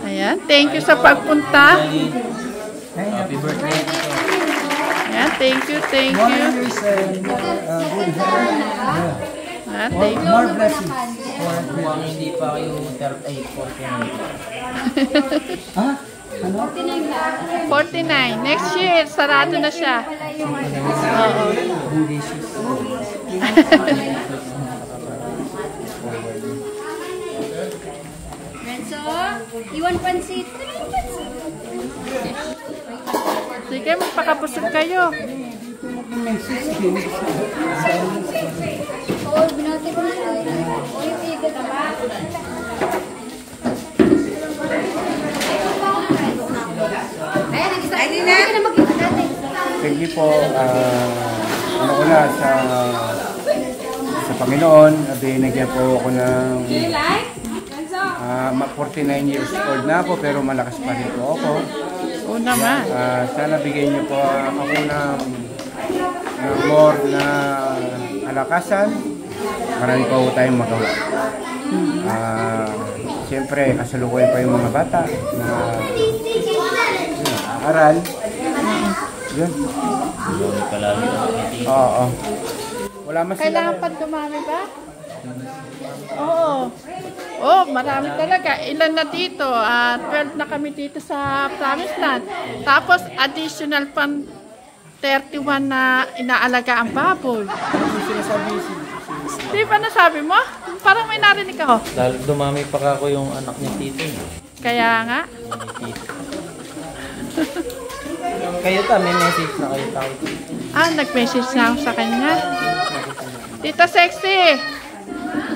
Ayan, thank you sa pagpunta. Happy birthday. Ayan, thank you, thank you. Ayan, thank you. More blessings. Mukhang hindi pa kayo 48. Ah? Ano? 49. Next year, sarado na siya. Oo. Renzo, iwan pansit. Sige, magpakabusog kayo. Oo, binati ko na yun. O, yung tigot ba? Thank you po. Una sa Panginoon, binigyan po ako ng 49 years old na ako pero malakas pa rin po ako. Oo naman. Sana bigyan niyo po ako ng more na kalakasan. Marami pa po tayong magawa. Siyempre, kasalukuyan pa yung mga bata, mga aral. Yun. Oo. Wala mas Kailangan pa dumami ba? Oo. Oh, marami talaga. Ilan na dito? 12 na kami dito sa Promised Land. Tapos additional pang 31 na inaalaga ang baboy. Di ba nasabi mo? Parang may narinig ako. Dahil dumami pa ako yung anak ni Tito. Kaya nga. Kayo ta, may message na kayo tao. Nag-message na ako sa kanya. Tita Sexy!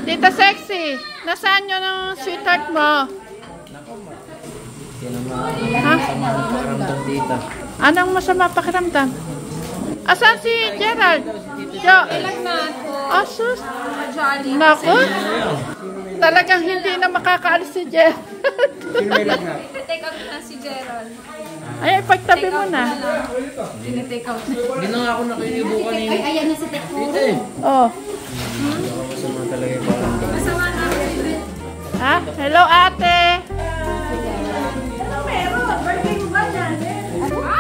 Tita Sexy! Nasaan yun ang sweetheart mo? Yan ang Ha? pakiramdam dito. Anong masama pakiramdam? Asan si Gerald? Jo? Ilang na ako. Asus? Jolly. Naku? Talagang hindi na makakaalis si Gerald. Take out na si Gerald. Ay, pagtabi mo na. Tinitake out. Hindi na nga ako nakikibo kanina. Ay, ayan na sa take out. Tito eh. Oh. Masama talaga yung pakiramdam. Masama na ako. Ha? Hello, ate.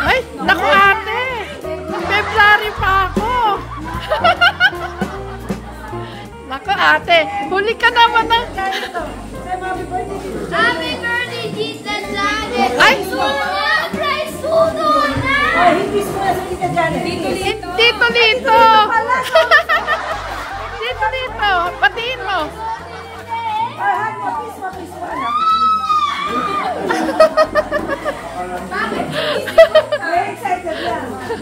Ay, naku, ate. February pa ako. Naku, ate. Huli ka naman ng... Happy birthday, Tita Janet! Ay! Surprise! Suno na! Dito, dito. Dito, dito. Dito, dito. Patiin mo.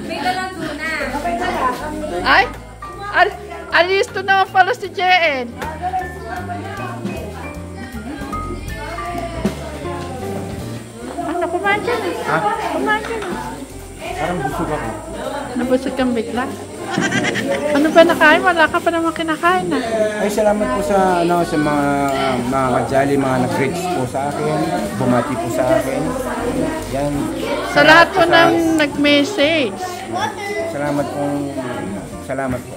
May dalang tuna. Ay, alisto naman pala si JN. Ano, kumain ka na? Ha? Kumain ka na. Parang busog ako. Nabusog kang bigla. Ano ba nakain? Wala ka pa naman kinakain na. Ay, salamat po sa sa mga kajali, mga nag-greets po sa akin, bumati po sa akin. Yan. Sa lahat po ng nag-message. Salamat po.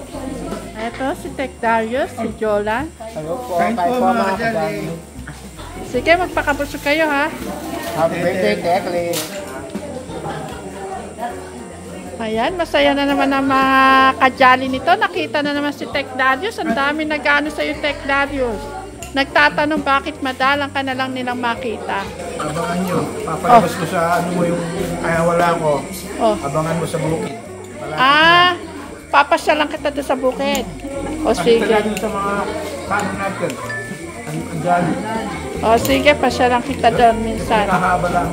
Eto, si Tech Darius, si Jolan. Hello po, kayo po mga kajali. Sige, magpakabusog kayo ha. Happy birthday, Tekli. Ayan, masaya na naman ang mga kajali nito. Nakita na naman si Tech Darius. Ang dami nag-ano sa'yo, Tech Darius. Nagtatanong bakit madalang ka na lang nilang makita. Abangan nyo. Papalabas ko sa ano mo yung kaya wala ko. Oh. Abangan mo sa bukid. Papasyalan kita doon sa bukid. O sige. Talagang sa mga kanon natin. Ang dami. O sige, pasyalan kita doon minsan. Nakahaba lang.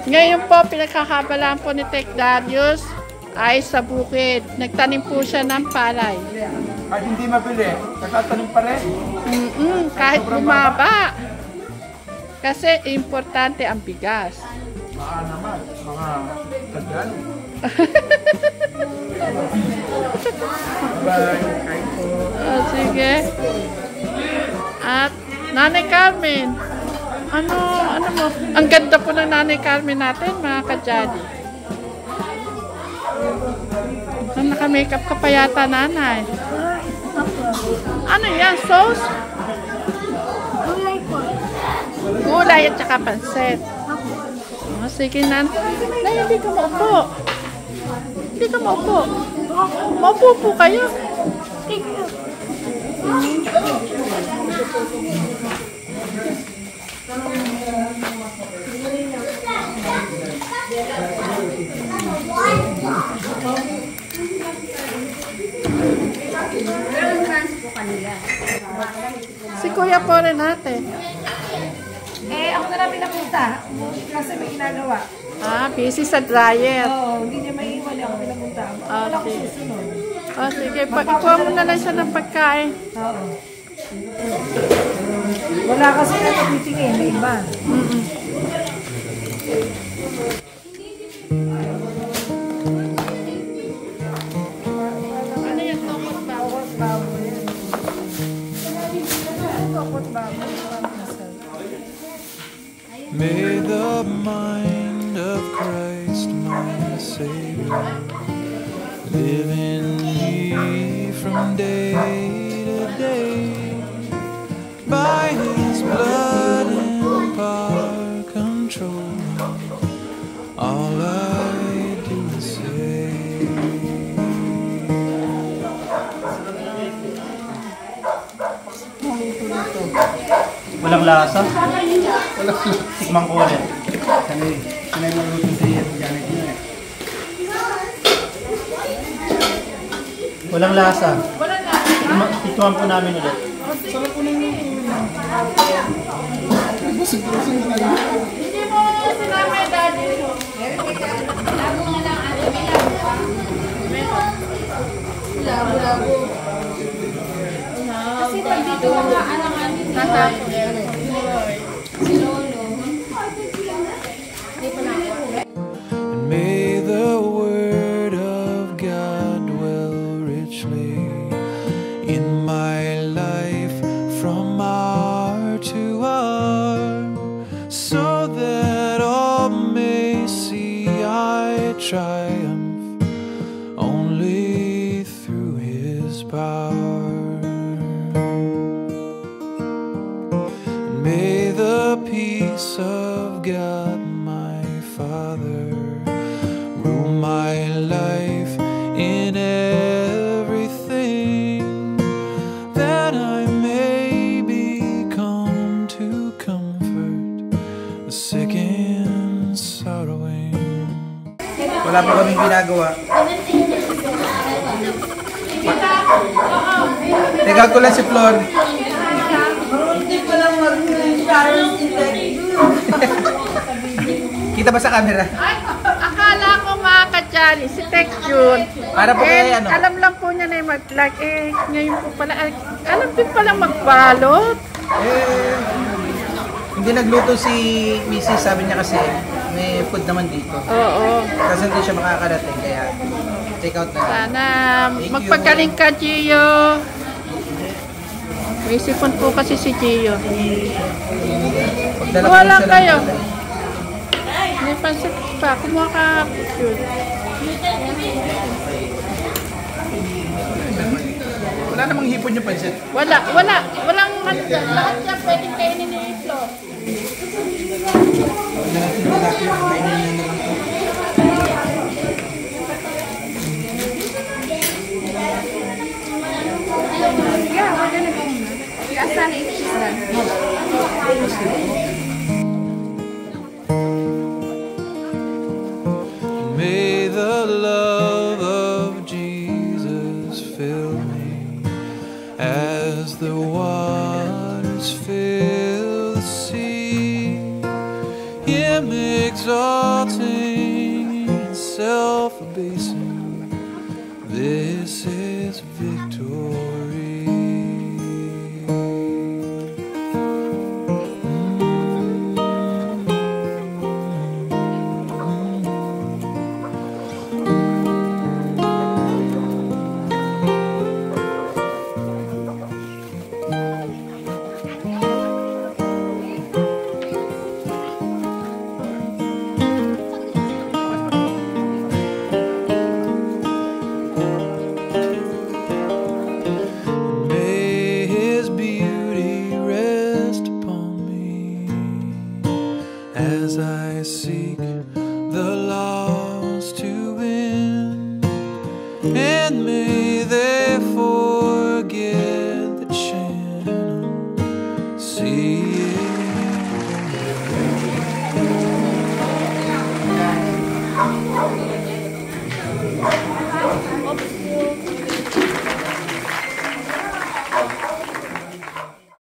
Ngayon po, pinagkakabalaan po ni Tech Darius ay sa bukid. Nagtanim po siya ng palay. Kahit hindi mabili, nagtatanim pa rin. Kahit bumaba. Kasi importante ang bigas. Baka naman, mga kagano. Bye. Kain po. O sige. At Nanay Carmen. Ano mo? Ang ganda po ng Nanay Carmen natin, mga kajali. Naka-makeup ka pa yata, nanay. Ano yan? Sauce? gulay at saka pansit. Oh, sige na. Nay, hindi ka maupo. Hindi ka maupo. Maupo po kayo. Si Kuya po rin ate. Ako na lang pinapunta. Kasi may ginagawa. Ah, busy sa dryer. Oo, hindi niya maiiwan. Ako pinapunta. Okay. Oh, sige. Ikuha mo na lang siya ng pagkain. Oo. Wala kasi na titingin. May iba. Ano yung tokot ba? Tokot baboy yan. Tokot baboy. May the mind of Christ my Savior live in me from day to day. By His blood and power control, all I do is say. Walang lasa. Tikman ko ulit. Sanay magluto si Janet yun eh. Walang lasa. Tikman po namin ulit. Hindi mo sinama yung daddy. Kasi pag dito mga alangan si Lolo. And may the word of God dwell richly in my life from hour to hour, so that all may see I triumph only through His power. And may the peace of God my Father rule my life in everything, that I may become to comfort the sick and sorrowing. Wala pa kaming ginagawa. Teka ko lang si Flor. Kita ba sa camera? Ay, akala ko mga kadyali, si Tek yun. Para po kay ano? Alam lang po niya na yung mag-vlog. Ngayon po pala, alam din palang magbalot. Hindi nagluto si Mrs. Sabi niya kasi may food naman dito. Oo. Kasi hindi siya makakarating kaya take out na. Sana Thank magpagaling ka, Gio. May sipon po kasi si Gio. Pagdala ko Wala siya ng kayo. gulay. May pansit pa. Kumuha ka yun. Wala namang hipon yung pansit. Wala. Walang ano dyan. Lahat yan pwedeng kainin ni Flo. May the love of Jesus fill me as the waters fill the sea. Him exalting and self-abasing, this is victory. as I seek the lost to win, and may they forget the channel, see